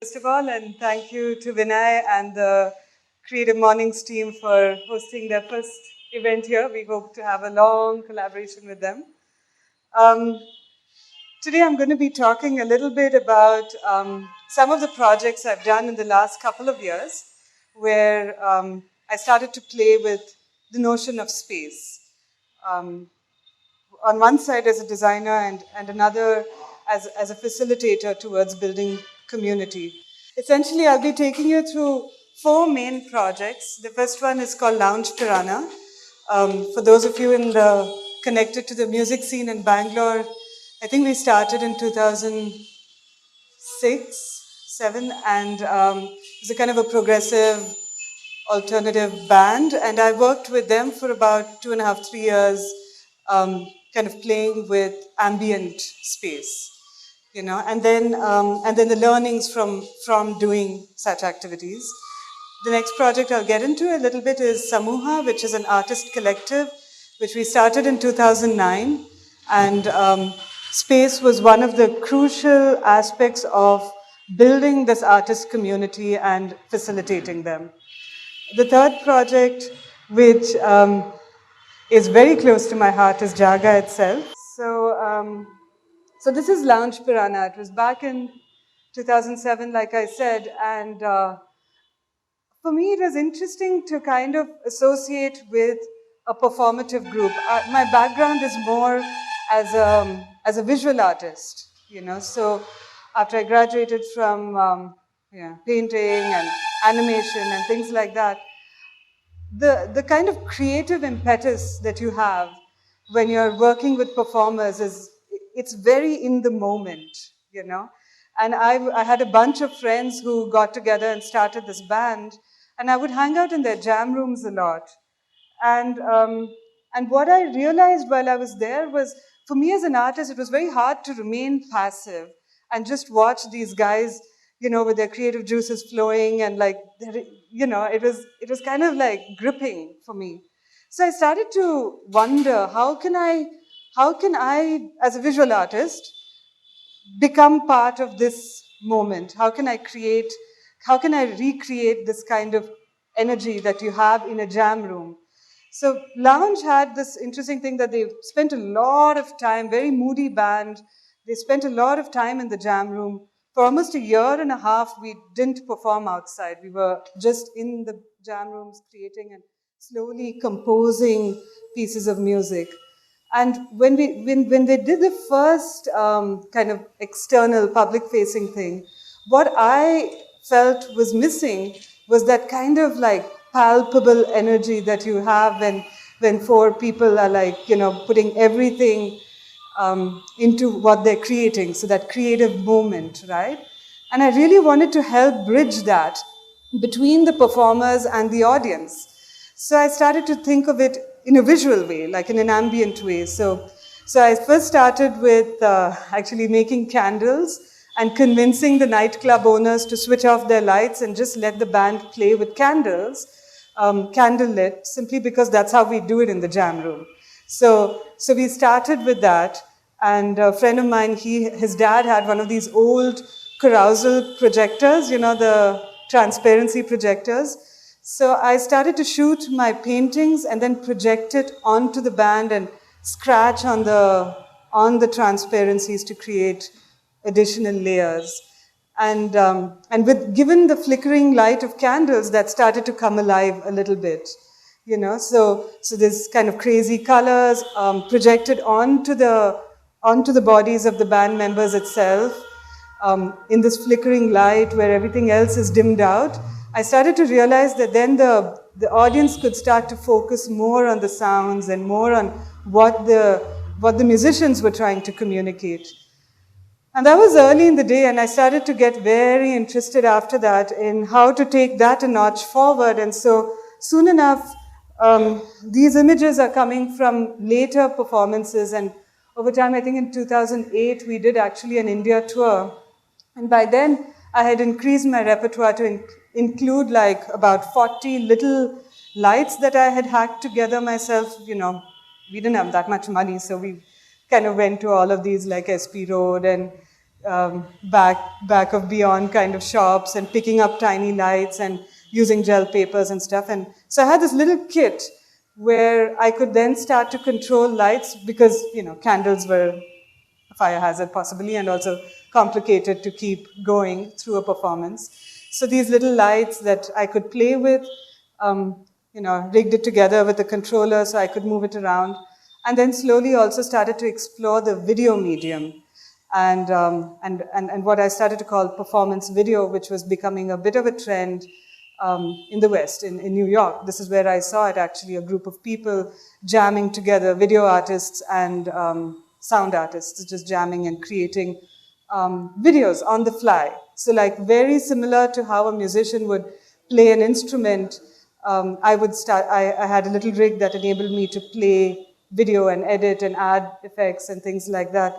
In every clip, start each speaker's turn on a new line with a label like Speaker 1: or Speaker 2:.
Speaker 1: First of all, and thank you to Vinay and the Creative Mornings team for hosting their first event here. We hope to have a long collaboration with them. Um, Today I'm going to be talking a little bit about some of the projects I've done in the last couple of years, where I started to play with the notion of space. Um, on one side as a designer and another as a facilitator towards building community. Essentially, I'll be taking you through four main projects. The first one is called Lounge Piranha. For those of you connected to the music scene in Bangalore, I think we started in 2006, 7, and it was a kind of a progressive alternative band, and I worked with them for about 2.5, 3 years, kind of playing with ambient space, and then the learnings from doing such activities. The next project I'll get into a little bit is Samuha, which is an artist collective, which we started in 2009, and space was one of the crucial aspects of building this artist community and facilitating them. The third project, which is very close to my heart, is Jaga itself. So this is Lounge Piranha. It was back in 2007, like I said, and for me, it was interesting to kind of associate with a performative group. My background is more as a visual artist, So after I graduated from painting and animation and things like that, the kind of creative impetus that you have when you're working with performers it's very in the moment, And I had a bunch of friends who got together and started this band, and I would hang out in their jam rooms a lot. And what I realized while I was there was, for me as an artist, it was very hard to remain passive and just watch these guys, with their creative juices flowing, and it was kind of like gripping for me. So I started to wonder, how can I, as a visual artist, become part of this moment? How can I recreate this kind of energy that you have in a jam room? So Lounge had this interesting thing that they spent a lot of time, very moody band, they spent a lot of time in the jam room. For almost 1.5 years, we didn't perform outside. We were just in the jam rooms creating and slowly composing pieces of music. And when they did the first kind of external public-facing thing, what I felt was missing was that kind of like palpable energy that you have when four people are putting everything into what they're creating, so that creative moment, right? And I really wanted to help bridge that between the performers and the audience. So I started to think of it in a visual way, like in an ambient way. So I first started with actually making candles and convincing the nightclub owners to switch off their lights and just let the band play with candles, candlelit, simply because that's how we do it in the jam room. So we started with that, and a friend of mine, his dad had one of these old carousel projectors, the transparency projectors. So I started to shoot my paintings and then project it onto the band and scratch on the transparencies to create additional layers. And given the flickering light of candles, that started to come alive a little bit, So this kind of crazy colors projected onto the bodies of the band members itself, in this flickering light where everything else is dimmed out. I started to realize that then the audience could start to focus more on the sounds and more on what the musicians were trying to communicate. And that was early in the day, and I started to get very interested after that in how to take that a notch forward. And so soon enough, these images are coming from later performances, and over time, I think in 2008, we did actually an India tour. And by then, I had increased my repertoire to include like about 40 little lights that I had hacked together myself. You know, we didn't have that much money, so we kind of went to all of these like SP Road and back of Beyond kind of shops and picking up tiny lights and using gel papers and stuff. And so I had this little kit where I could then start to control lights because, you know, candles were a fire hazard possibly and also complicated to keep going through a performance. So these little lights that I could play with, you know, rigged it together with a controller so I could move it around. And then slowly also started to explore the video medium and what I started to call performance video, which was becoming a bit of a trend in the West, in New York. This is where I saw it actually, a group of people jamming together, video artists and sound artists, just jamming and creating videos on the fly. So like very similar to how a musician would play an instrument, I had a little rig that enabled me to play video and edit and add effects and things like that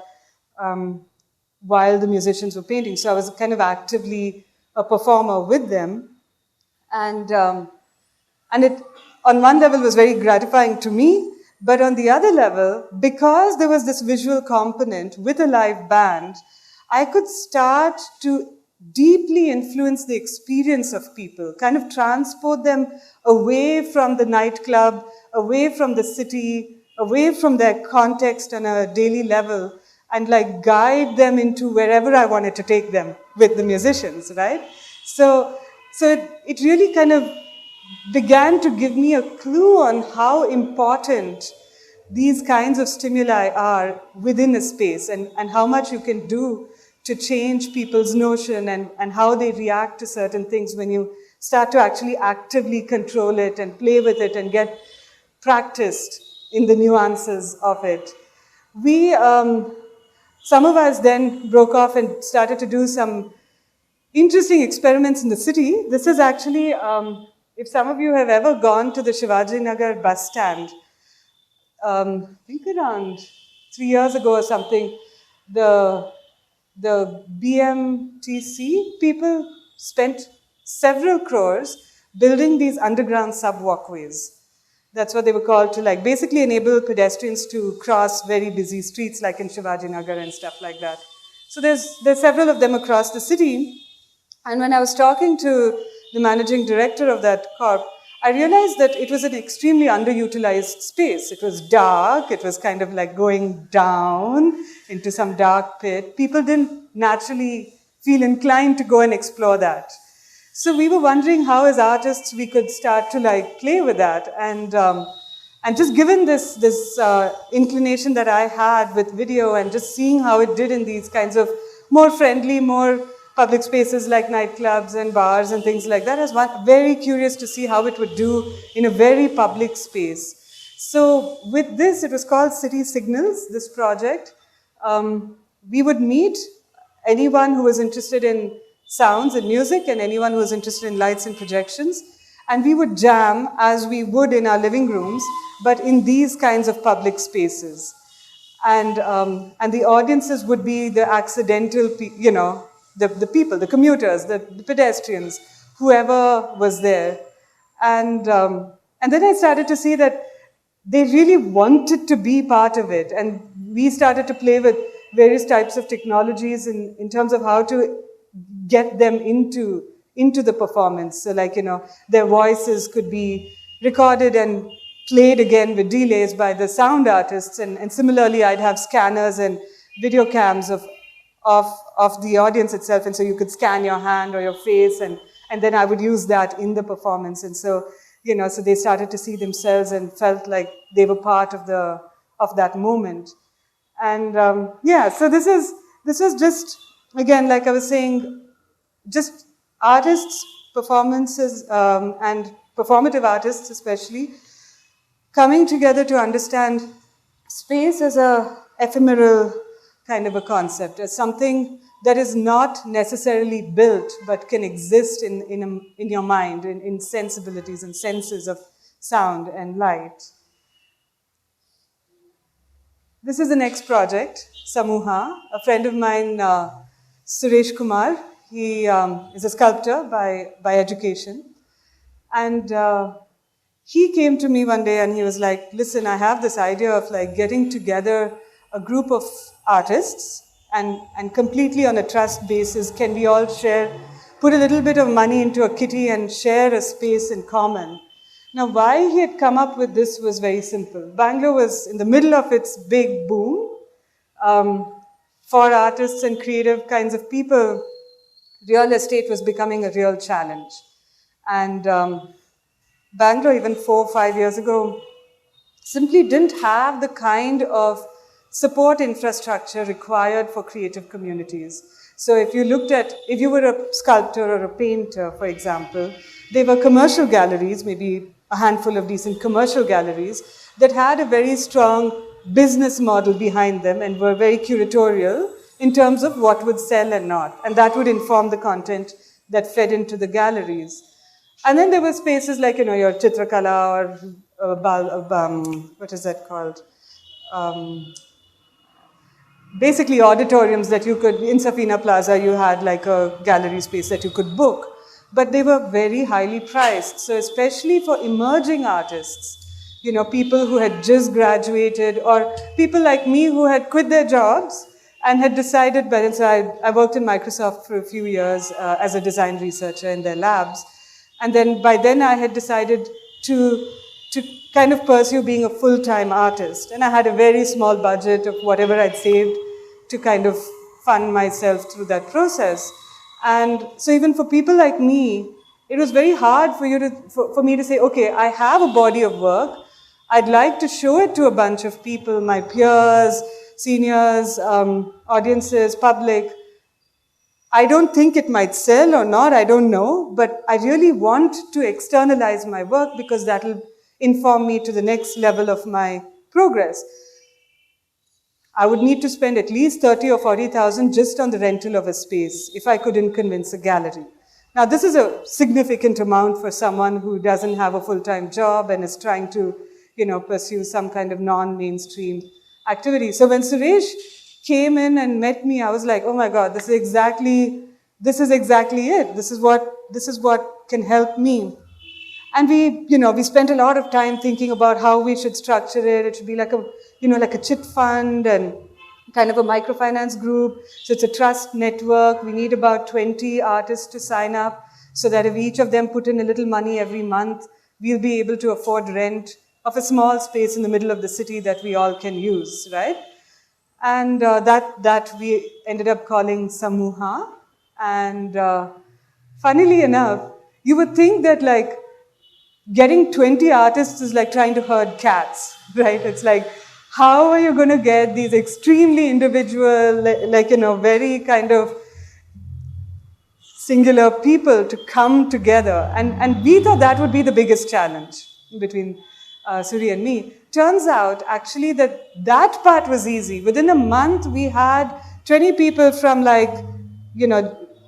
Speaker 1: while the musicians were painting. So I was kind of actively a performer with them. And it, on one level, was very gratifying to me, but on the other level, because there was this visual component with a live band, I could start to deeply influence the experience of people, kind of transport them away from the nightclub, away from the city, away from their context on a daily level, and like guide them into wherever I wanted to take them with the musicians, right? So it really kind of began to give me a clue on how important these kinds of stimuli are within a space and how much you can do to change people's notion and how they react to certain things when you start to actually actively control it and play with it and get practiced in the nuances of it. Some of us then broke off and started to do some interesting experiments in the city. This is actually, if some of you have ever gone to the Shivaji Nagar bus stand, I think around 3 years ago or something, the BMTC people spent several crores building these underground sub-walkways. That's what they were called, to like basically enable pedestrians to cross very busy streets like in Shivaji Nagar and stuff like that. So there's several of them across the city. And when I was talking to the managing director of that corp, I realized that it was an extremely underutilized space. It was dark. It was kind of like going down into some dark pit. People didn't naturally feel inclined to go and explore that. So we were wondering how, as artists, we could start to like play with that. And just given this inclination that I had with video and just seeing how it did in these kinds of more friendly, more public spaces like nightclubs and bars and things like that, I was very curious to see how it would do in a very public space. So with this, it was called City Signals, this project. We would meet anyone who was interested in sounds and music and anyone who was interested in lights and projections. And we would jam as we would in our living rooms, but in these kinds of public spaces. And the audiences would be the accidental, the people, the commuters, the pedestrians, whoever was there. And then I started to see that they really wanted to be part of it. And we started to play with various types of technologies in terms of how to get them into the performance. So like, their voices could be recorded and played again with delays by the sound artists. And similarly, I'd have scanners and video cams of the audience itself. And so you could scan your hand or your face, and then I would use that in the performance. And so, so they started to see themselves and felt like they were part of that moment. And so this was just, again, like I was saying, just artists, performances, and performative artists especially, coming together to understand space as a ephemeral kind of a concept, as something that is not necessarily built but can exist in your mind, in sensibilities and senses of sound and light. This is the next project, Samuha. A friend of mine, Suresh Kumar, he is a sculptor by education. And he came to me one day and he was like, listen, I have this idea of like getting together a group of artists and completely on a trust basis, can we all share, put a little bit of money into a kitty and share a space in common. Now, why he had come up with this was very simple. Bangalore was in the middle of its big boom. For artists and creative kinds of people, real estate was becoming a real challenge. And Bangalore, even 4 or 5 years ago, simply didn't have the kind of support infrastructure required for creative communities. So if you were a sculptor or a painter, for example, there were commercial galleries, maybe a handful of decent commercial galleries, that had a very strong business model behind them and were very curatorial in terms of what would sell and not. And that would inform the content that fed into the galleries. And then there were spaces like, your Chitrakala or what is that called? Basically auditoriums that you could, in Safina Plaza, you had like a gallery space that you could book. But they were very highly priced. So especially for emerging artists, people who had just graduated or people like me who had quit their jobs and had decided, so I worked in Microsoft for a few years as a design researcher in their labs. And then by then I had decided to kind of pursue being a full-time artist. And I had a very small budget of whatever I'd saved to kind of fund myself through that process. And so even for people like me, it was very hard for me to say, okay, I have a body of work. I'd like to show it to a bunch of people, my peers, seniors, audiences, public. I don't think it might sell or not, I don't know, but I really want to externalize my work because that will inform me to the next level of my progress. I would need to spend at least 30 or 40,000 just on the rental of a space if I couldn't convince a gallery. Now, this is a significant amount for someone who doesn't have a full-time job and is trying to, pursue some kind of non-mainstream activity. So when Suresh came in and met me, I was like, oh my God, this is exactly it. This is what can help me. And we spent a lot of time thinking about how we should structure it. It should be like a chit fund and kind of a microfinance group. So it's a trust network. We need about 20 artists to sign up so that if each of them put in a little money every month, we'll be able to afford rent of a small space in the middle of the city that we all can use, right? And that we ended up calling Samuha. And funnily enough, you would think that like getting 20 artists is like trying to herd cats, right? It's like, how are you going to get these extremely individual, very kind of singular people to come together? And we thought that would be the biggest challenge between Suri and me. Turns out, actually, that part was easy. Within a month, we had 20 people from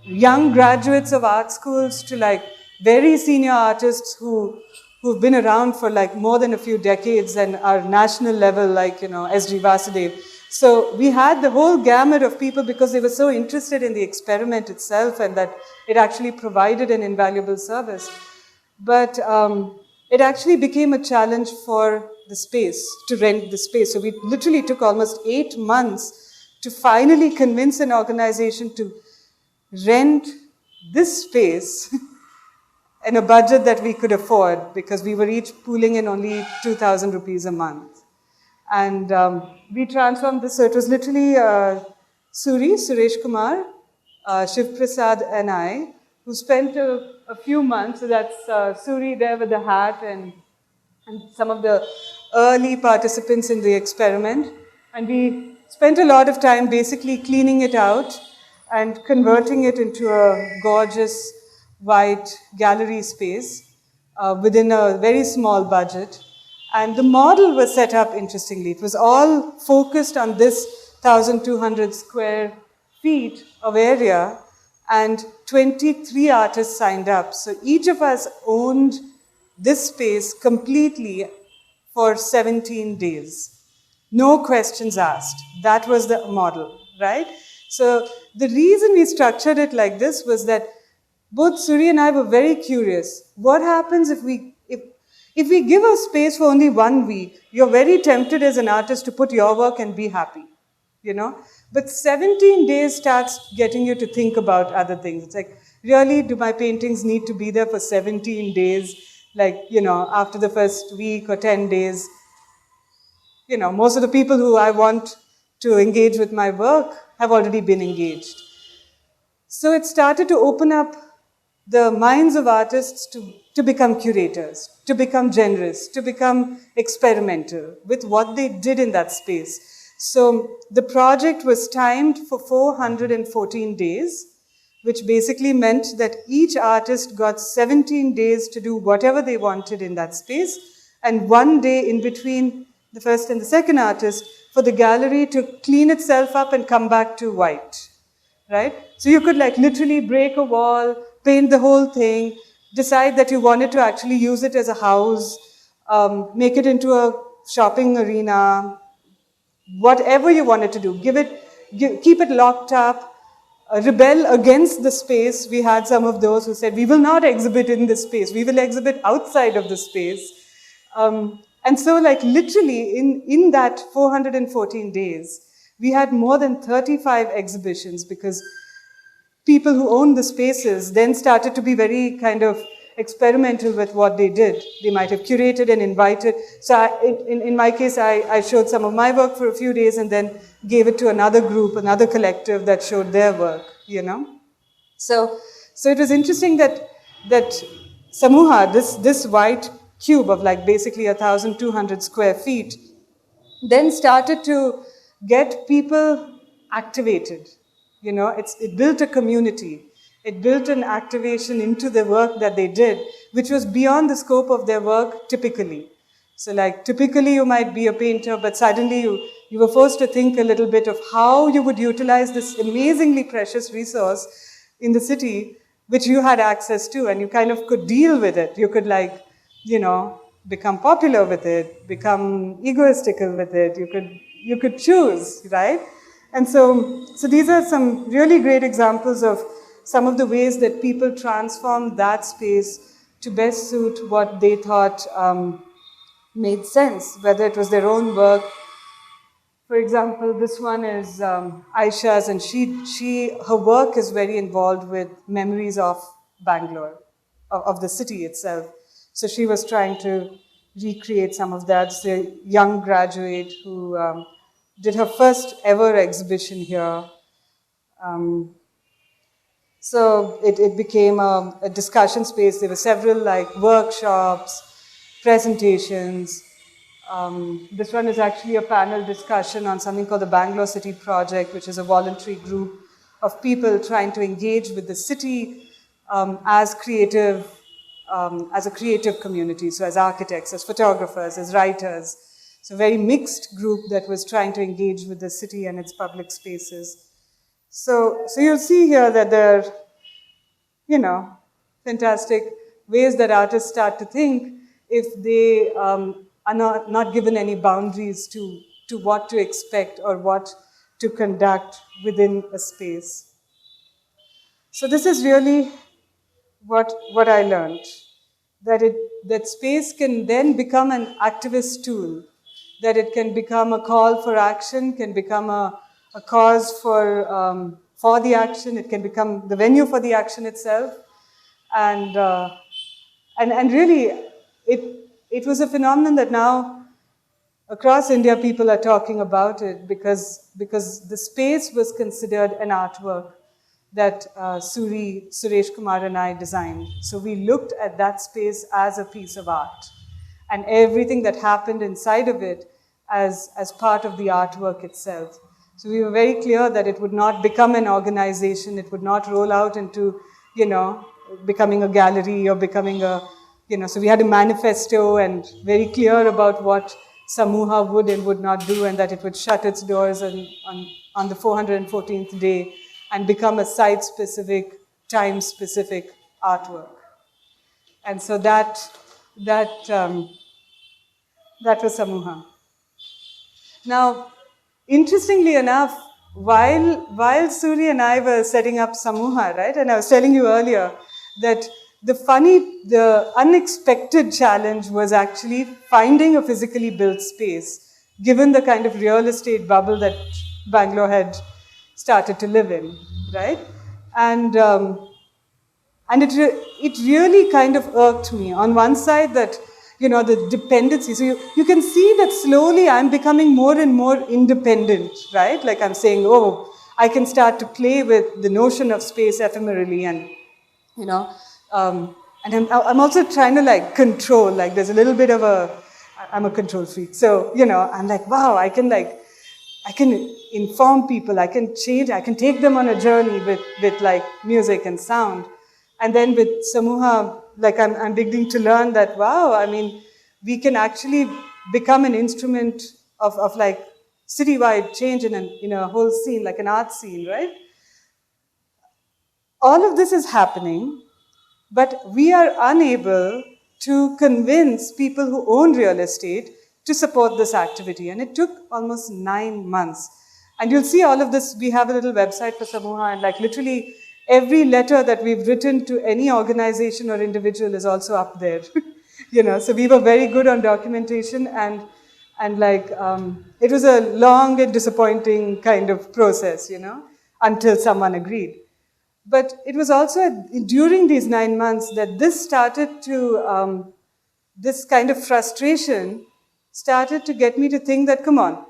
Speaker 1: young graduates of art schools to very senior artists who've been around for more than a few decades and are national level, S.G. Vasudev. So we had the whole gamut of people because they were so interested in the experiment itself and that it actually provided an invaluable service. But it actually became a challenge for the space, to rent the space. So we literally took almost 8 months to finally convince an organization to rent this space in a budget that we could afford because we were each pooling in only 2,000 rupees a month. And we transformed this. So it was literally Suresh Kumar, Shiv Prasad and I, who spent a few months. So that's Suri there with the hat and some of the early participants in the experiment. And we spent a lot of time basically cleaning it out and converting it into a gorgeous white gallery space within a very small budget. And the model was set up interestingly. It was all focused on this 1,200 square feet of area, and 23 artists signed up. So each of us owned this space completely for 17 days. No questions asked. That was the model, right? So the reason we structured it like this was that both Suri and I were very curious. What happens if we give a space for only 1 week? You're very tempted as an artist to put your work and be happy, you know? But 17 days starts getting you to think about other things. It's like, really, do my paintings need to be there for 17 days? Like, you know, after the first week or 10 days, you know, most of the people who I want to engage with my work have already been engaged. So it started to open up the minds of artists to become curators, to become generous, to become experimental with what they did in that space. So the project was timed for 414 days, which basically meant that each artist got 17 days to do whatever they wanted in that space, and 1 day in between the first and the second artist for the gallery to clean itself up and come back to white, right? So you could like literally break a wall, paint the whole thing, decide that you wanted to actually use it as a house, make it into a shopping arena, whatever you wanted to do. Keep it locked up, rebel against the space. We had some of those who said, we will not exhibit in this space, we will exhibit outside of the space. And so like literally in that 414 days, we had more than 35 exhibitions because people who owned the spaces then started to be very kind of experimental with what they did. They might have curated and invited. So in my case, I showed some of my work for a few days and then gave it to another group, another collective that showed their work, you know. So it was interesting that Samuha, this white cube of like basically 1,200 square feet, then started to get people activated. You know, it built a community. It built an activation into the work that they did, which was beyond the scope of their work typically. So like typically you might be a painter, but suddenly you were forced to think a little bit of how you would utilize this amazingly precious resource in the city, which you had access to, and you kind of could deal with it. You could like, you know, become popular with it, become egoistical with it. You could choose, right? And so these are some really great examples of some of the ways that people transformed that space to best suit what they thought made sense, whether it was their own work. For example, this one is Aisha's, and her work is very involved with memories of Bangalore, of the city itself. So she was trying to recreate some of that. It's a young graduate who did her first ever exhibition here. So it became a discussion space. There were several like workshops, presentations. This one is actually a panel discussion on something called the Bangalore City Project, which is a voluntary group of people trying to engage with the city as a creative community. So as architects, as photographers, as writers. So a very mixed group that was trying to engage with the city and its public spaces. So you'll see here that there are, you know, fantastic ways that artists start to think if they are not given any boundaries to what to expect or what to conduct within a space. So this is really what I learned, that space can then become an activist tool, that it can become a call for action, can become a cause for the action, it can become the venue for the action itself. And really, it was a phenomenon that now across India people are talking about it because the space was considered an artwork that Suresh Kumar and I designed. So we looked at that space as a piece of art and everything that happened inside of it as part of the artwork itself. So we were very clear that it would not become an organization, it would not roll out into, you know, becoming a gallery or becoming a, you know, so we had a manifesto and very clear about what Samuha would and would not do, and that it would shut its doors on the 414th day and become a site-specific, time-specific artwork. And so that was Samuha. Now, interestingly enough, while Suri and I were setting up Samuha, right, and I was telling you earlier that the unexpected challenge was actually finding a physically built space, given the kind of real estate bubble that Bangalore had started to live in, right? And it really kind of irked me. On one side, that, you know, the dependency. So you can see that slowly I'm becoming more and more independent, right? Like I'm saying, oh, I can start to play with the notion of space ephemerally, and, you know, and I'm also trying to like control, like there's a little bit of I'm a control freak. So, you know, I'm like, wow, I can inform people, I can change, I can take them on a journey with like music and sound. And then with Samuha, like I'm beginning to learn that, wow, I mean, we can actually become an instrument of like citywide change in a whole scene, like an art scene, right? All of this is happening, but we are unable to convince people who own real estate to support this activity. And it took almost 9 months. And you'll see all of this. We have a little website for Samuha, and like literally every letter that we've written to any organization or individual is also up there. You know, so we were very good on documentation, and like it was a long and disappointing kind of process, you know, until someone agreed. But it was also during these 9 months that this started to, this kind of frustration started to get me to think that, come on,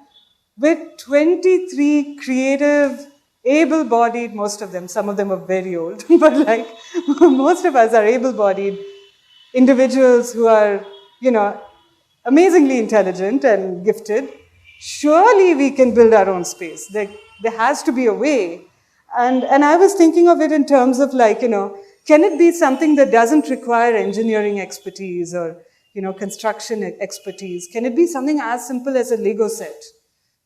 Speaker 1: with 23 creative, able-bodied, most of them, some of them are very old, but like most of us are able-bodied individuals who are, you know, amazingly intelligent and gifted, surely we can build our own space. There has to be a way. And I was thinking of it in terms of like, you know, can it be something that doesn't require engineering expertise or, you know, construction expertise? Can it be something as simple as a Lego set?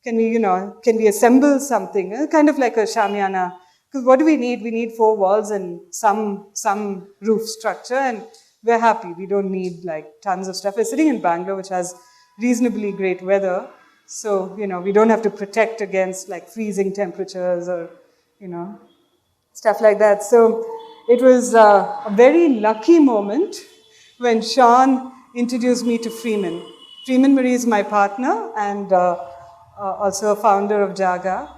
Speaker 1: Can we assemble something, kind of like a shamiana? Because what do we need? We need 4 walls and some roof structure, and we're happy. We don't need like tons of stuff. We're sitting in Bangalore, which has reasonably great weather. So, you know, we don't have to protect against like freezing temperatures or, you know, stuff like that. So it was a very lucky moment when Sean introduced me to Freeman. Freeman Marie is my partner and also a founder of Jaga.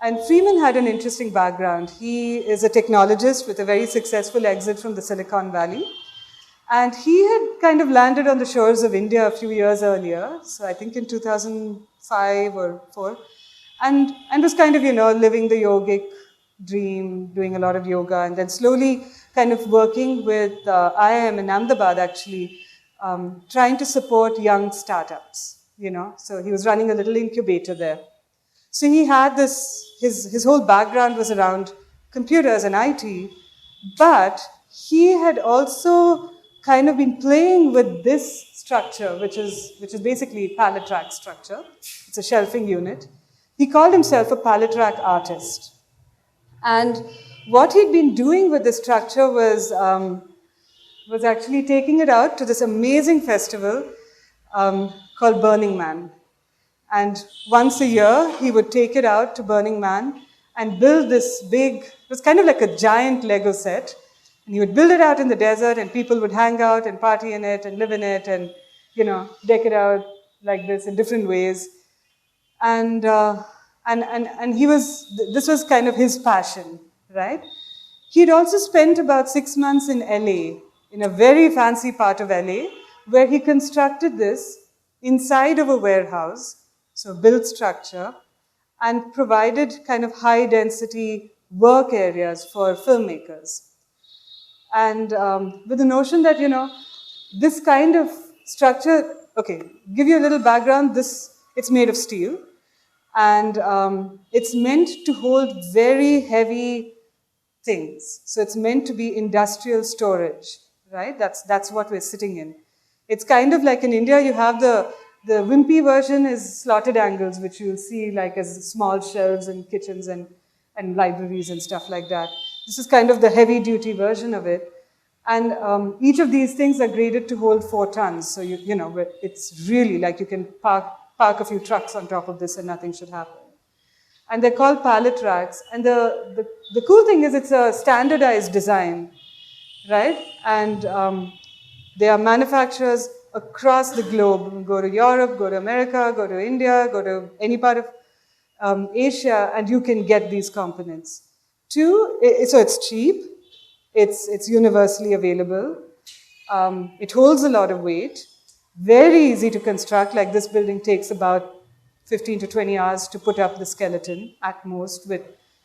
Speaker 1: And Freeman had an interesting background. He is a technologist with a very successful exit from the Silicon Valley. And he had kind of landed on the shores of India a few years earlier, so I think in 2005 or 4, and was kind of, you know, living the yogic dream, doing a lot of yoga, and then slowly kind of working with IIM in Ahmedabad, actually, trying to support young startups, you know. So he was running a little incubator there. So he had this, his whole background was around computers and IT, but he had also kind of been playing with this structure, which is basically pallet rack structure. It's a shelving unit. He called himself a pallet rack artist. And what he'd been doing with this structure was actually taking it out to this amazing festival called Burning Man. And once a year, he would take it out to Burning Man and build this big, it was kind of like a giant Lego set. And he would build it out in the desert, and people would hang out and party in it and live in it and, you know, deck it out like this in different ways. And he was, this was kind of his passion, right? He'd also spent about 6 months in LA, in a very fancy part of LA, where he constructed this inside of a warehouse, so built structure, and provided kind of high density work areas for filmmakers. And with the notion that, you know, this kind of structure, okay, give you a little background, it's made of steel, and it's meant to hold very heavy things. So it's meant to be industrial storage, right? That's what we're sitting in. It's kind of like in India, you have the The wimpy version is slotted angles, which you'll see like as small shelves in kitchens and libraries and stuff like that. This is kind of the heavy-duty version of it. And each of these things are graded to hold 4 tons. So, you know, it's really like you can park a few trucks on top of this and nothing should happen. And they're called pallet racks. And the cool thing is it's a standardized design, right? And there are manufacturers across the globe. Go to Europe, go to America, go to India, go to any part of Asia, and you can get these components. 2, so it's cheap. It's universally available. It holds a lot of weight. Very easy to construct. Like this building takes about 15 to 20 hours to put up the skeleton at most with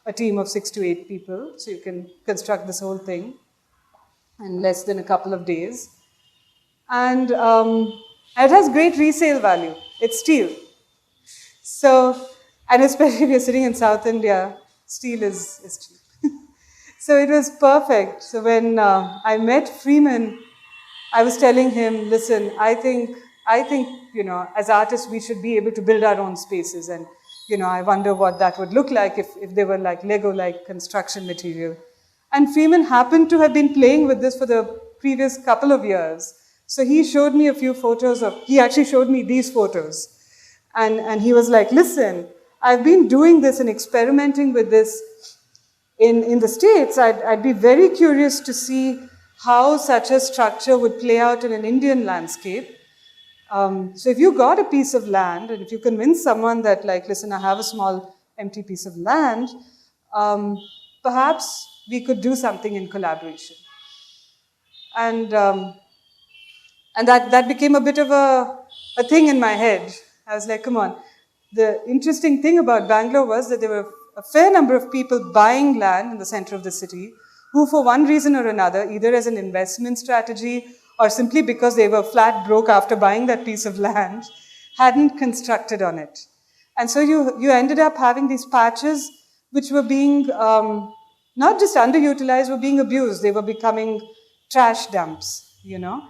Speaker 1: a team of 6 to 8 people. So you can construct this whole thing in less than a couple of days. And it has great resale value. It's steel. So, and especially if you're sitting in South India, steel is cheap. So it was perfect. So when I met Freeman, I was telling him, listen, I think, you know, as artists, we should be able to build our own spaces. And, you know, I wonder what that would look like if they were like Lego-like construction material. And Freeman happened to have been playing with this for the previous couple of years. So he showed me a few photos he actually showed me these photos. And he was like, listen, I've been doing this and experimenting with this in the States. I'd be very curious to see how such a structure would play out in an Indian landscape. So if you got a piece of land, and if you convince someone that, like, listen, I have a small empty piece of land, perhaps we could do something in collaboration. And that became a bit of a thing in my head. I was like, come on. The interesting thing about Bangalore was that there were a fair number of people buying land in the center of the city who, for one reason or another, either as an investment strategy or simply because they were flat broke after buying that piece of land, hadn't constructed on it. And so you ended up having these patches which were being not just underutilized, were being abused. They were becoming trash dumps, you know.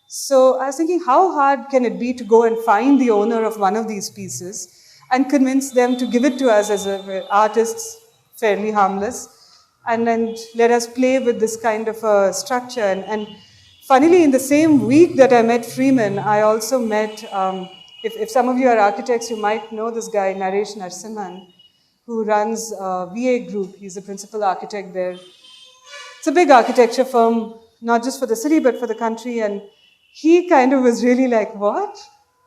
Speaker 1: So I was thinking, how hard can it be to go and find the owner of one of these pieces and convince them to give it to us as artists, fairly harmless, and then let us play with this kind of a structure. And funnily, in the same week that I met Freeman, I also met, if some of you are architects, you might know this guy, Naresh Narasimhan, who runs VA Group. He's the principal architect there. It's a big architecture firm, not just for the city, but for the country. And he kind of was really like, what?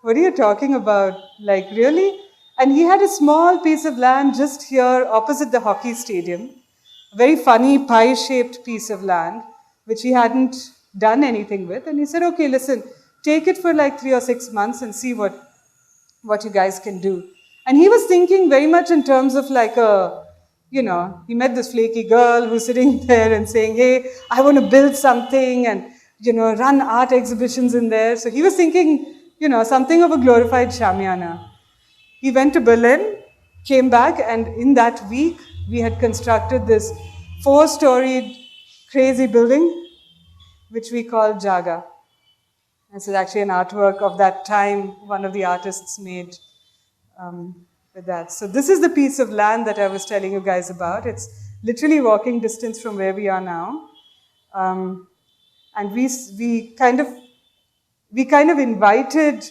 Speaker 1: What are you talking about? Like, really? And he had a small piece of land just here opposite the hockey stadium, a very funny pie-shaped piece of land, which he hadn't done anything with. And he said, okay, listen, take it for like 3 or 6 months and see what you guys can do. And he was thinking very much in terms of like you know, he met this flaky girl who's sitting there and saying, hey, I want to build something and, you know, run art exhibitions in there. So he was thinking, you know, something of a glorified Shamiana. He went to Berlin, came back, and in that week, we had constructed this 4-storied crazy building, which we call Jaga. This is actually an artwork of that time one of the artists made with that. So this is the piece of land that I was telling you guys about. It's literally walking distance from where we are now. And we kind of invited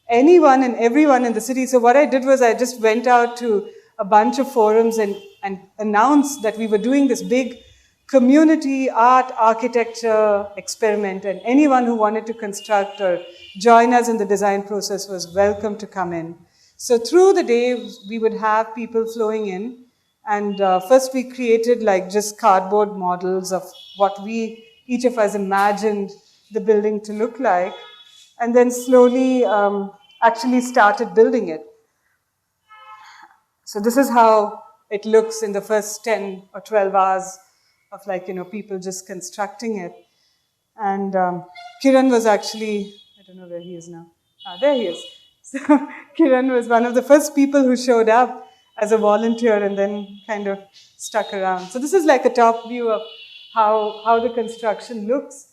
Speaker 1: anyone and everyone in the city. So what I did was I just went out to a bunch of forums and announced that we were doing this big community art architecture experiment, and anyone who wanted to construct or join us in the design process was welcome to come in. So through the day, we would have people flowing in, and first we created like just cardboard models of what each of us imagined the building to look like, and then slowly actually started building it. So this is how it looks in the first 10 or 12 hours of, like, you know, people just constructing it. And Kiran was actually, I don't know where he is now. There he is. So Kiran was one of the first people who showed up as a volunteer and then kind of stuck around. So this is like a top view of how the construction looks.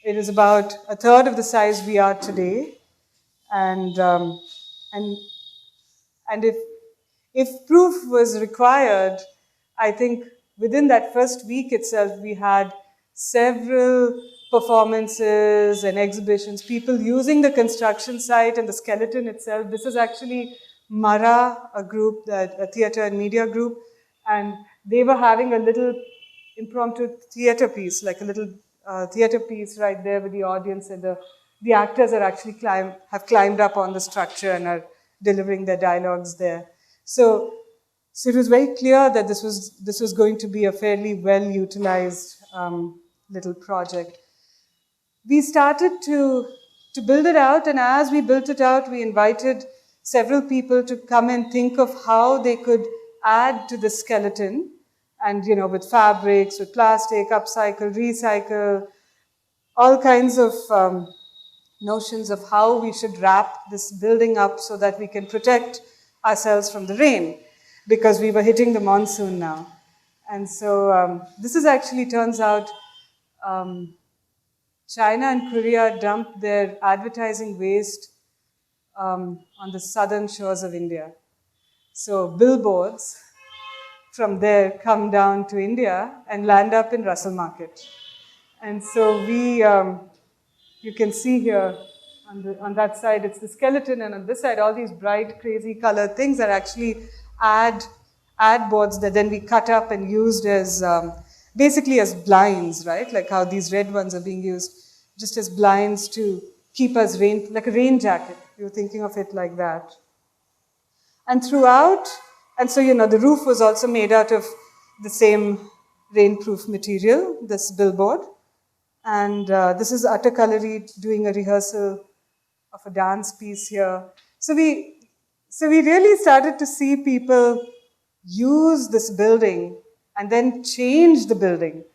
Speaker 1: It is about 1/3 of the size we are today. And And and if proof was required, I think within that first week itself, we had several performances and exhibitions, people using the construction site and the skeleton itself. This is actually Mara, a group, a theater and media group, and they were having a little impromptu theater piece, like a little theater piece right there with the audience, and the actors are actually have climbed up on the structure and are delivering their dialogues there. So it was very clear that this was going to be a fairly well utilized little project. We started to build it out, and as we built it out, we invited several people to come and think of how they could add to the skeleton, and with fabrics, with plastic, upcycle, recycle, all kinds of notions of how we should wrap this building up so that we can protect ourselves from the rain, because we were hitting the monsoon now. And so this is actually, turns out, China and Korea dumped their advertising waste on the southern shores of India. So billboards from there come down to India and land up in Russell Market. And so you can see here on that side, it's the skeleton, and on this side, all these bright, crazy colored things are actually ad boards that then we cut up and used as basically as blinds, right? Like how these red ones are being used just as blinds to keep us rain, like a rain jacket. You're thinking of it like that. And throughout, and so the roof was also made out of the same rainproof material, this billboard. And this is Attakalari doing a rehearsal of a dance piece here. So we really started to see people use this building and then change the building.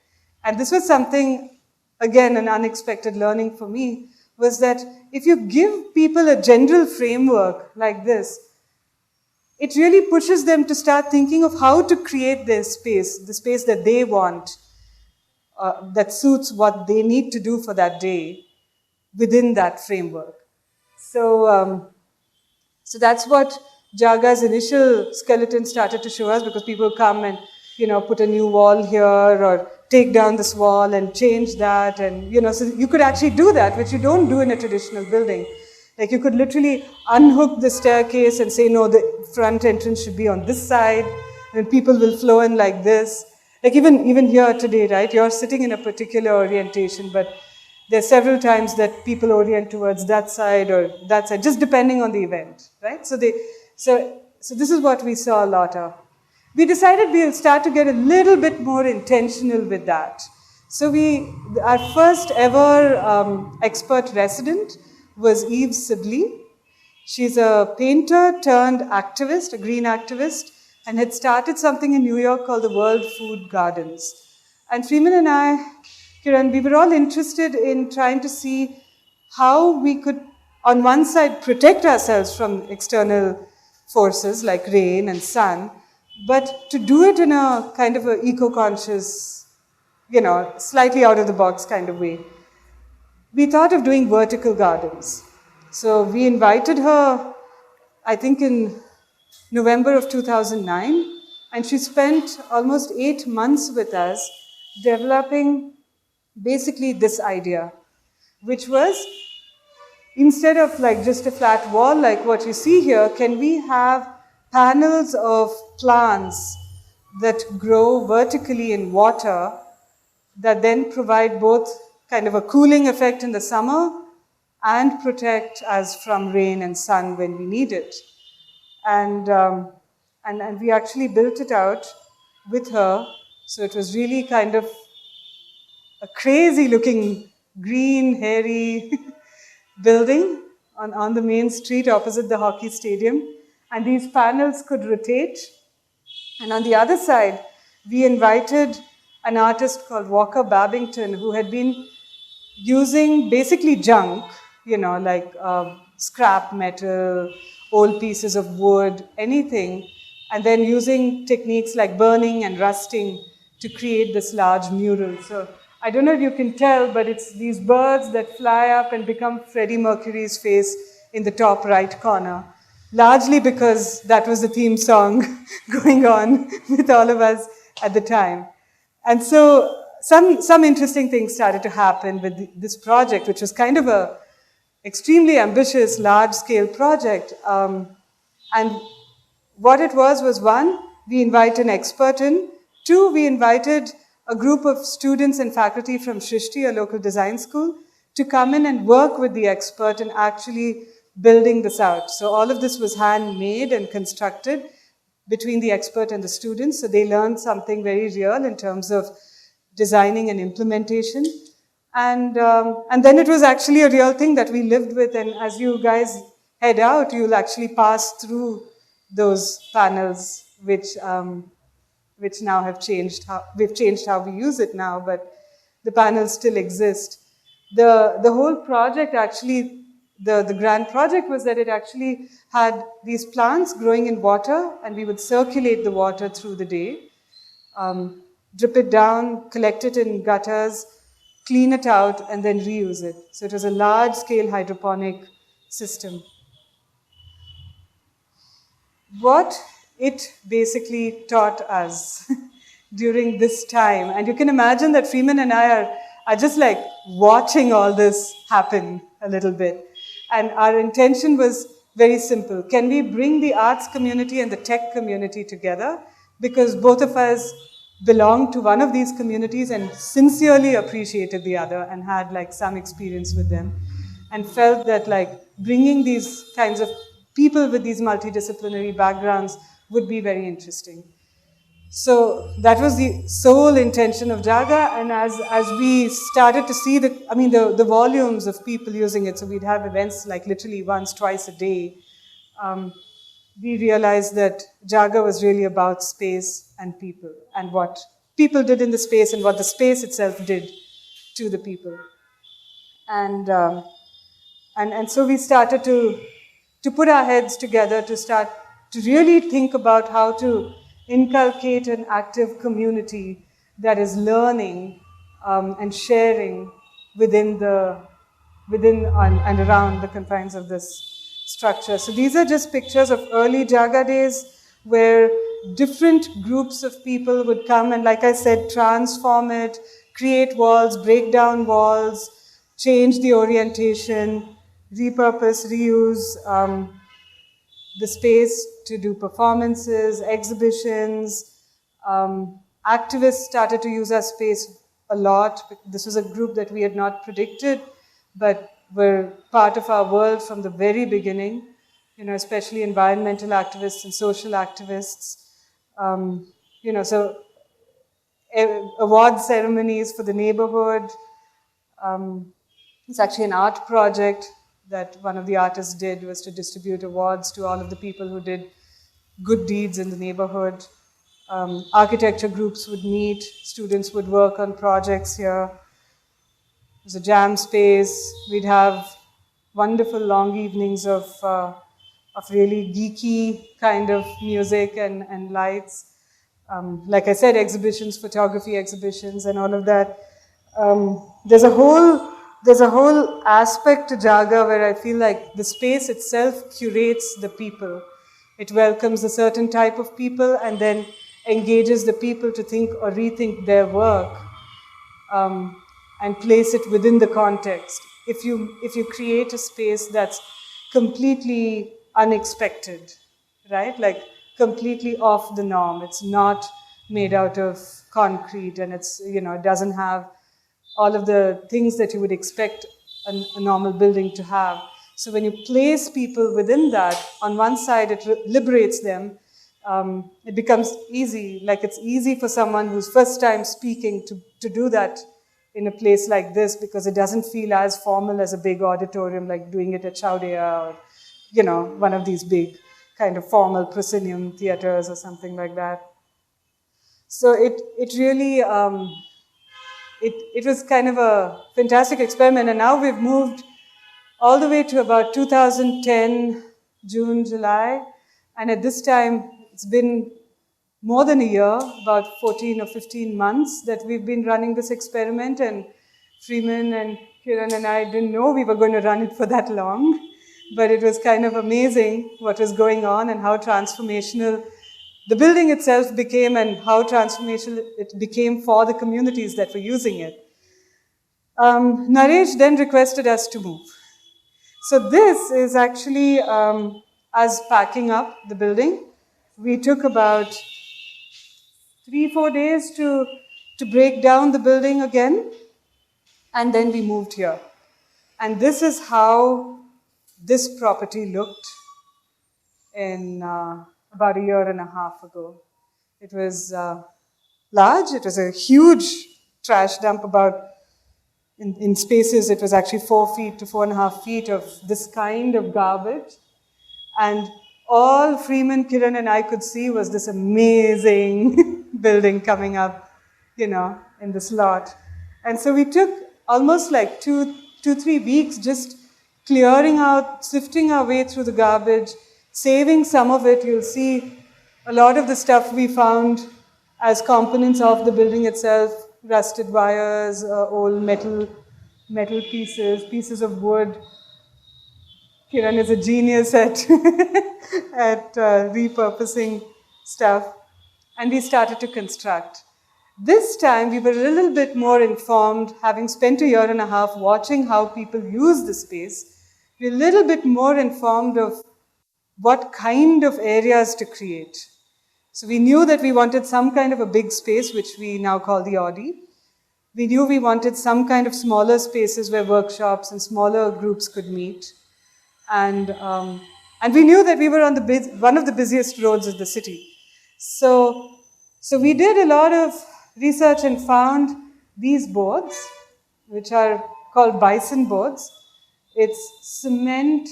Speaker 1: And this was something, again, an unexpected learning for me, was that if you give people a general framework like this, it really pushes them to start thinking of how to create their space, the space that they want, that suits what they need to do for that day within that framework. So that's what Jaga's initial skeleton started to show us, because people come and put a new wall here or take down this wall and change that, and so you could actually do that, which you don't do in a traditional building. Like you could literally unhook the staircase and say, no, the front entrance should be on this side, and people will flow in like this. Like even here today, right? You're sitting in a particular orientation, but there's several times that people orient towards that side or that side, just depending on the event, right? So this is what we saw a lot of. We decided we'll start to get a little bit more intentional with that. So our first ever expert resident was Eve Sibley. She's a painter turned activist, a green activist, and had started something in New York called the World Food Gardens. And Freeman and I, Kiran, we were all interested in trying to see how we could, on one side, protect ourselves from external forces like rain and sun, but to do it in a kind of an eco-conscious, slightly out of the box kind of way. We thought of doing vertical gardens. So we invited her, I think in November of 2009, and she spent almost 8 months with us developing basically this idea, which was, instead of like just a flat wall like what you see here, can we have panels of plants that grow vertically in water that then provide both kind of a cooling effect in the summer and protect us from rain and sun when we need it. And we actually built it out with her. So it was really kind of a crazy looking green, hairy building on the main street opposite the hockey stadium. And these panels could rotate. And on the other side, we invited an artist called Walker Babington, who had been using basically junk, like scrap metal, old pieces of wood, anything, and then using techniques like burning and rusting to create this large mural. So I don't know if you can tell, but it's these birds that fly up and become Freddie Mercury's face in the top right corner. largely because that was the theme song going on with all of us at the time. And so some interesting things started to happen with this project, which was kind of a extremely ambitious, large-scale project. And what it was one, we invite an expert in. Two, we invited a group of students and faculty from Shrishti, a local design school, to come in and work with the expert in actually building this out. So all of this was handmade and constructed between the expert and the students. So they learned something very real in terms of designing and implementation. And then it was actually a real thing that we lived with. And as you guys head out, you'll actually pass through those panels, which now have changed. We've changed how we use it now, but the panels still exist. The whole project actually, the grand project was that it actually had these plants growing in water, and we would circulate the water through the day, drip it down, collect it in gutters, clean it out, and then reuse it. So it was a large-scale hydroponic system. What it basically taught us during this time, and you can imagine that Freeman and I are just like watching all this happen a little bit. And our intention was very simple. Can we bring the arts community and the tech community together? Because both of us belonged to one of these communities and sincerely appreciated the other and had like some experience with them, and felt that like bringing these kinds of people with these multidisciplinary backgrounds would be very interesting. So that was the sole intention of Jaga, and as we started to see the volumes of people using it, so we'd have events like literally once, twice a day, we realized that Jaga was really about space and people, and what people did in the space and what the space itself did to the people. And so we started to put our heads together to start to really think about how to inculcate an active community that is learning and sharing within and around the confines of this structure. So these are just pictures of early Jaga days where different groups of people would come and, like I said, transform it, create walls, break down walls, change the orientation, repurpose, reuse the space to do performances, exhibitions. Activists started to use our space a lot. This was a group that we had not predicted, but were part of our world from the very beginning, especially environmental activists and social activists. So award ceremonies for the neighborhood. It's actually an art project that one of the artists did, was to distribute awards to all of the people who did good deeds in the neighborhood. Architecture groups would meet, students would work on projects here. It was a jam space. We'd have wonderful long evenings of really geeky kind of music and lights. Like I said, exhibitions, photography exhibitions, and all of that. There's a whole aspect to Jaga where I feel like the space itself curates the people. It welcomes a certain type of people and then engages the people to think or rethink their work and place it within the context. If you create a space that's completely unexpected, right? Like completely off the norm. It's not made out of concrete, and it's, it doesn't have all of the things that you would expect a normal building to have. So when you place people within that, on one side it liberates them. It becomes easy, like it's easy for someone who's first time speaking to do that in a place like this, because it doesn't feel as formal as a big auditorium, like doing it at Chowdhury or, one of these big kind of formal proscenium theaters or something like that. So it really, it was kind of a fantastic experiment, and now we've moved all the way to about 2010, June, July, and at this time, it's been more than a year, about 14 or 15 months that we've been running this experiment, and Freeman and Kiran and I didn't know we were going to run it for that long. but it was kind of amazing what was going on and how transformational the building itself became and how transformational it became for the communities that were using it. Naresh then requested us to move. So this is actually us packing up the building. We took about 3-4 days to break down the building again, and then we moved here. And this is how this property looked in about a year and a half ago. It was large. It was a huge trash dump. About in spaces, it was actually 4 feet to 4.5 feet of this kind of garbage. And all Freeman, Kiran, and I could see was this amazing building coming up, in this lot. And so we took almost like 2-3 weeks just clearing out, sifting our way through the garbage, saving some of it. You'll see a lot of the stuff we found as components of the building itself, rusted wires, old metal pieces of wood. Kiran is a genius at repurposing stuff. And we started to construct. This time we were a little bit more informed, having spent a year and a half watching how people use the space. We're a little bit more informed of what kind of areas to create. So we knew that we wanted some kind of a big space, which we now call the Audi. We knew we wanted some kind of smaller spaces where workshops and smaller groups could meet. And we knew that we were on one of the busiest roads of the city. So we did a lot of research and found these boards, which are called Bison boards. It's cement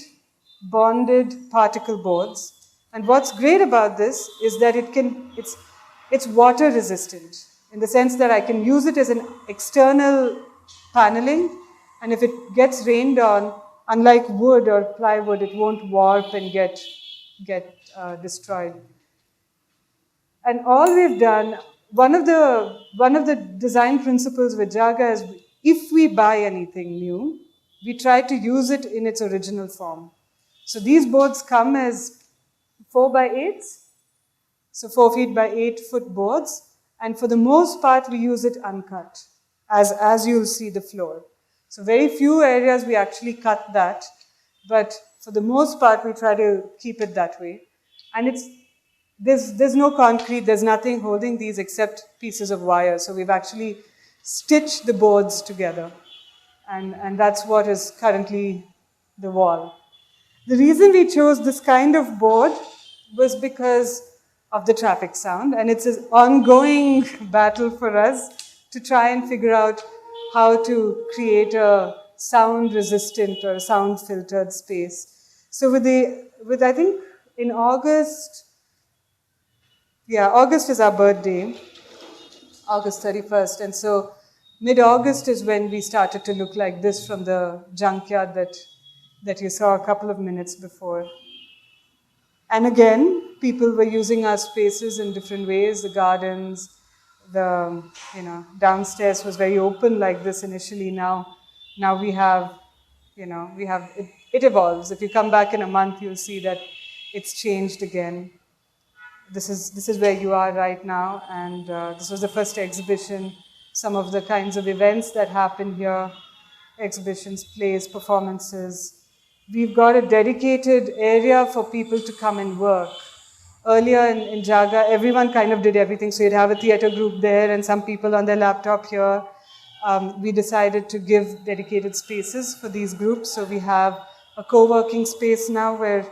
Speaker 1: bonded particle boards. And what's great about this is that it's water resistant, in the sense that I can use it as an external paneling, and if it gets rained on, unlike wood or plywood, it won't warp and get destroyed. And all we've done, one of the design principles with Jaga is, if we buy anything new, we try to use it in its original form. So these boards come as 4x8s, so 4 feet by 8 foot boards, and for the most part we use it uncut, as you'll see the floor. So very few areas we actually cut that, but for the most part we try to keep it that way. And there's no concrete, there's nothing holding these except pieces of wire. So we've actually stitched the boards together, and that's what is currently the wall. The reason we chose this kind of board was because of the traffic sound, and it's an ongoing battle for us to try and figure out how to create a sound-resistant or sound-filtered space. So with I think in August is our birthday, August 31st, and so mid-August is when we started to look like this from the junkyard that you saw a couple of minutes before. And again, people were using our spaces in different ways. The gardens, downstairs was very open like this initially. Now we have, it evolves. If you come back in a month, you'll see that it's changed again. This is where you are right now, and this was the first exhibition. Some of the kinds of events that happen here, exhibitions, plays, performances. We've got a dedicated area for people to come and work. Earlier in Jaga, everyone kind of did everything. So you'd have a theater group there and some people on their laptop here. We decided to give dedicated spaces for these groups. So we have a co-working space now where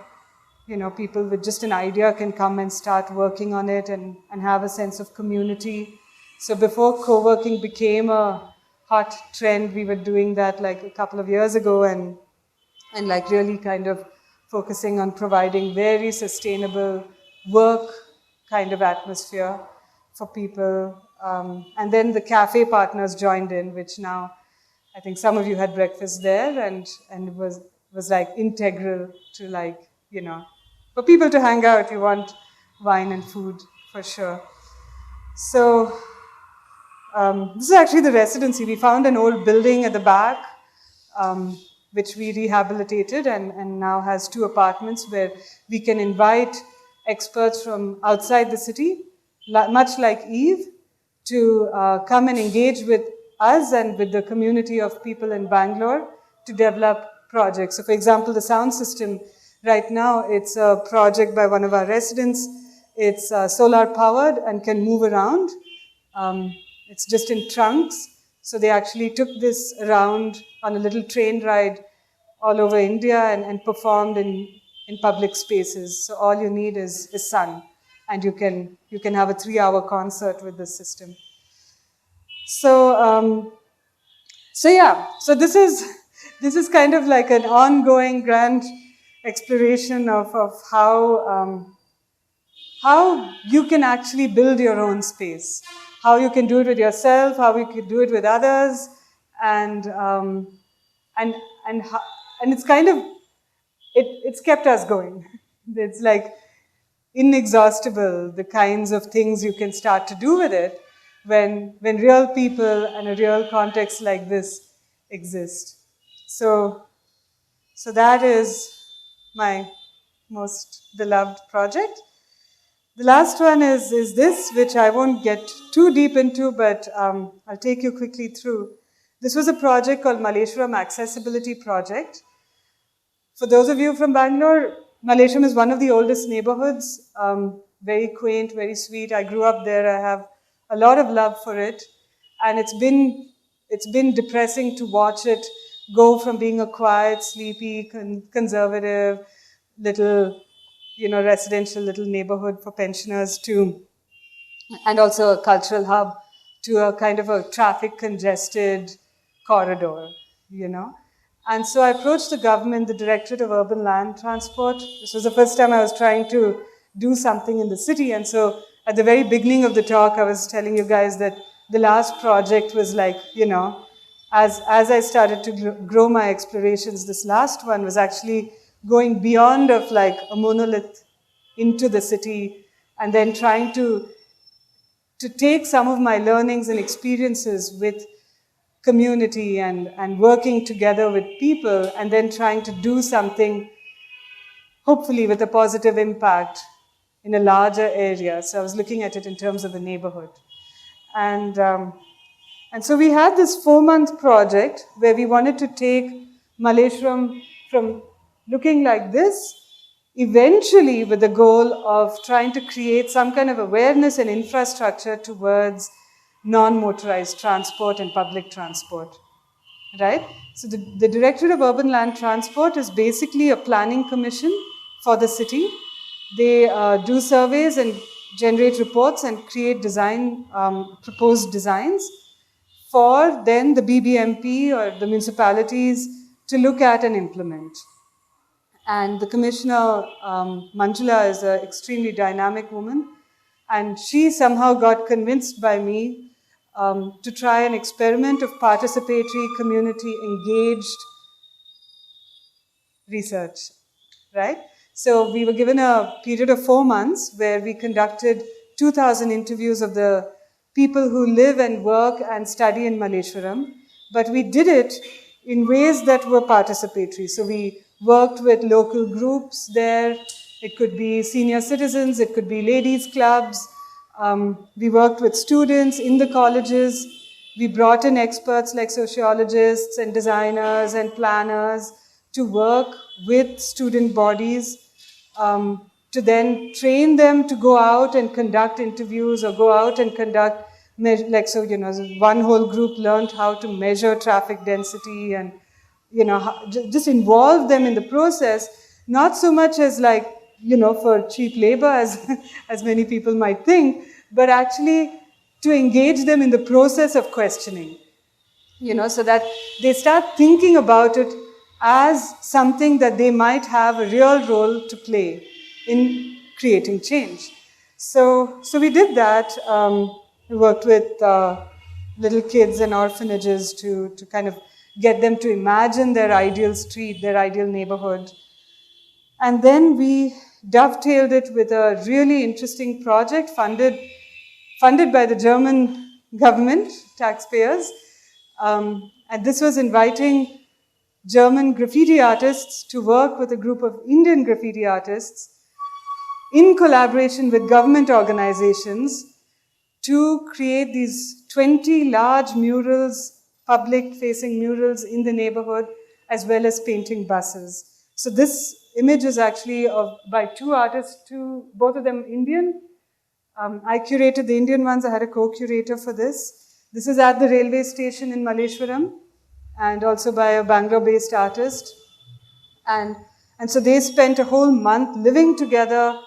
Speaker 1: people with just an idea can come and start working on it and have a sense of community. So before co-working became a hot trend, we were doing that like a couple of years ago and like really kind of focusing on providing very sustainable work kind of atmosphere for people. And then the cafe partners joined in, which now I think some of you had breakfast there, and it was like integral to for people to hang out. You want wine and food for sure. So this is actually the residency. We found an old building at the back. which we rehabilitated and now has 2 apartments where we can invite experts from outside the city, much like Eve, to come and engage with us and with the community of people in Bangalore to develop projects. So for example, the sound system, right now it's a project by one of our residents. It's solar powered and can move around. It's just in trunks. So they actually took this around on a little train ride all over India and performed in public spaces. So all you need is sun, and you can have a 3-hour concert with this system. So so this is kind of like an ongoing grand exploration of how you can actually build your own space, how you can do it with yourself, how you can do it with others, and it's kind of it's kept us going. It's like inexhaustible, the kinds of things you can start to do with it when real people and a real context like this exist. So that is my most beloved project. The last one is this, which I won't get too deep into, but I'll take you quickly through. This was a project called Malleshwaram Accessibility Project. For those of you from Bangalore, Malleshwaram is one of the oldest neighborhoods, very quaint, very sweet. I grew up there. I have a lot of love for it, and it's been depressing to watch it go from being a quiet, sleepy, conservative little, residential little neighborhood for pensioners and also a cultural hub, to a kind of a traffic congested corridor, And so I approached the government, the Directorate of Urban Land Transport. This was the first time I was trying to do something in the city. And so at the very beginning of the talk, I was telling you guys that the last project was like, as I started to grow my explorations, this last one was actually going beyond of like a monolith into the city, and then trying to take some of my learnings and experiences with community and working together with people, and then trying to do something, hopefully with a positive impact in a larger area. So I was looking at it in terms of the neighborhood. And so we had this 4-month project where we wanted to take Malleshwaram from looking like this, eventually with the goal of trying to create some kind of awareness and infrastructure towards non-motorized transport and public transport, right? So the Directorate of Urban Land Transport is basically a planning commission for the city. They do surveys and generate reports and create proposed designs for then the BBMP or the municipalities to look at and implement. And the commissioner, Manjula, is an extremely dynamic woman, and she somehow got convinced by me to try an experiment of participatory, community engaged research, right? So we were given a period of 4 months where we conducted 2,000 interviews of the people who live and work and study in Malleshwaram, but we did it in ways that were participatory. So we worked with local groups there. It could be senior citizens, it could be ladies' clubs. We worked with students in the colleges. We brought in experts like sociologists and designers and planners to work with student bodies, to then train them to go out and conduct interviews or go out and conduct, one whole group learned how to measure traffic density and, just involve them in the process, not so much as like, for cheap labor as many people might think, but actually to engage them in the process of questioning, so that they start thinking about it as something that they might have a real role to play in creating change. So we did that. We worked with little kids and orphanages to kind of get them to imagine their ideal street, their ideal neighborhood. And then we dovetailed it with a really interesting project funded by the German government, taxpayers. And this was inviting German graffiti artists to work with a group of Indian graffiti artists in collaboration with government organizations to create these 20 large murals, public-facing murals in the neighborhood, as well as painting buses. So this image is actually by two artists, both of them Indian. I curated the Indian ones. I had a co-curator for this. This is at the railway station in Malleshwaram, and also by a Bangalore-based artist. And so they spent a whole month living together,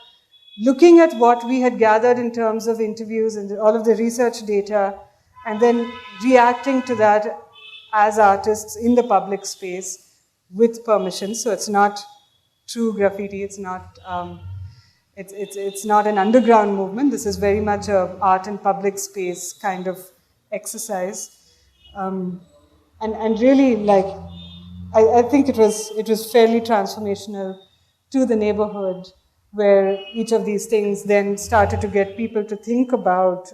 Speaker 1: looking at what we had gathered in terms of interviews and all of the research data, and then reacting to that as artists in the public space with permission. So it's not true graffiti, it's not not an underground movement. This is very much a art and public space kind of exercise. And really, like, I think it was fairly transformational to the neighborhood, where each of these things then started to get people to think about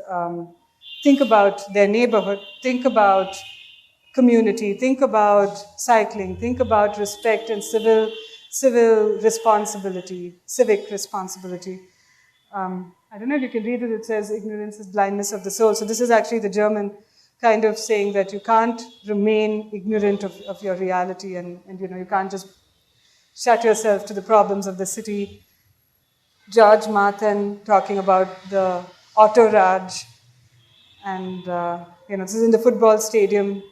Speaker 1: their neighborhood, think about community, think about cycling, think about respect and civic responsibility. I don't know if you can read it. It says, ignorance is blindness of the soul. So this is actually the German kind of saying that you can't remain ignorant of your reality, and you can't just shut yourself to the problems of the city. George Martin talking about the Auto Raj, and this is in the football stadium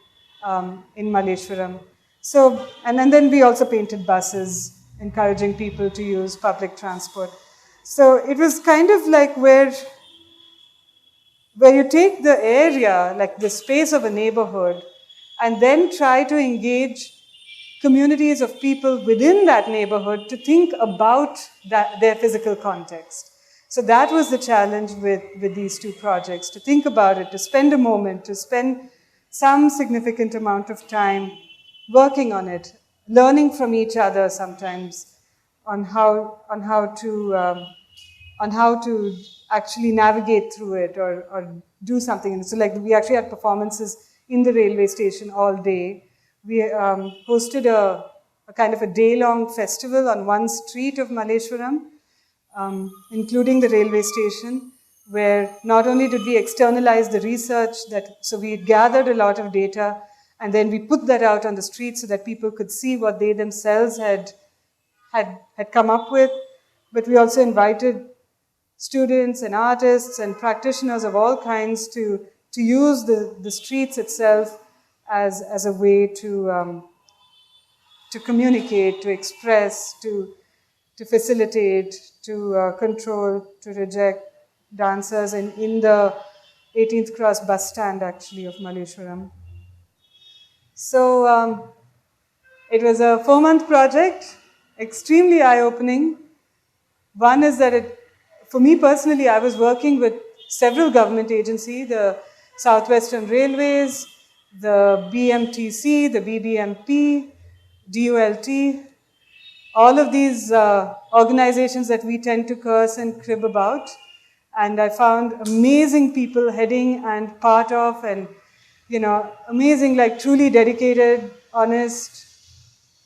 Speaker 1: in Malleshwaram. So, and then we also painted buses, encouraging people to use public transport. So it was kind of like where you take the area, like the space of a neighborhood, and then try to engage communities of people within that neighborhood to think about their physical context. So that was the challenge with these two projects, to think about it, to spend a moment, to spend some significant amount of time working on it, learning from each other sometimes on how to actually navigate through it or do something. And so, like, we actually had performances in the railway station all day. We hosted a kind of a day-long festival on one street of Malleshwaram, including the railway station, where not only did we externalize the research, so we gathered a lot of data, and then we put that out on the street so that people could see what they themselves had come up with, but we also invited students and artists and practitioners of all kinds to use the streets itself as a way to communicate, to express, to facilitate, to control, to reject dancers in the 18th Cross bus stand, actually, of Malleshwaram. So it was a 4-month project, extremely eye-opening. One is that for me personally, I was working with several government agencies, the Southwestern Railways, the BMTC, the BBMP, DULT, all of these organizations that we tend to curse and crib about. And I found amazing people heading and part of, and, amazing, like, truly dedicated, honest,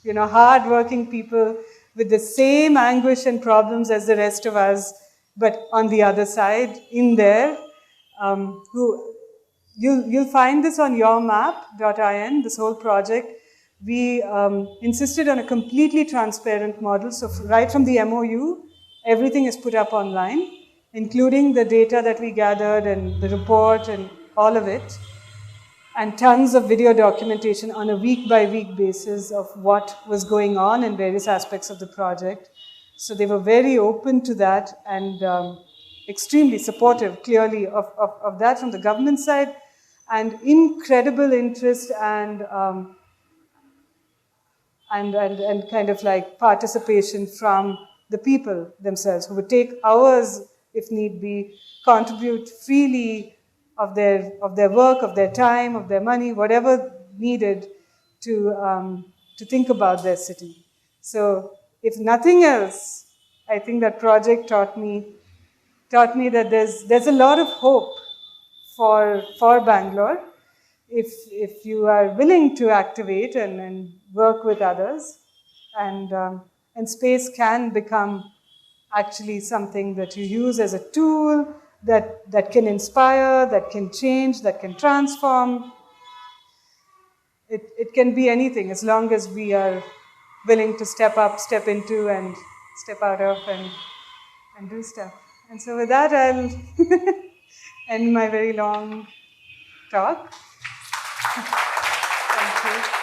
Speaker 1: hard-working people with the same anguish and problems as the rest of us, but on the other side, in there, you'll find this on yourmap.in, this whole project. We insisted on a completely transparent model. So right from the MOU, everything is put up online, including the data that we gathered and the report and all of it, and tons of video documentation on a week-by-week basis of what was going on in various aspects of the project. So they were very open to that and extremely supportive, clearly, of that from the government side, and incredible interest and kind of like participation from the people themselves, who would take hours, if need be, contribute freely of their work, of their time, of their money, whatever needed to think about their city. So, if nothing else, I think that project taught me that there's a lot of hope for Bangalore. if you are willing to activate and work with others, and space can become actually something that you use as a tool that can inspire, that can change, that can transform. It can be anything as long as we are willing to step up, step into, and step out of, and do stuff. And so with that, I'll end my very long talk. Thank you.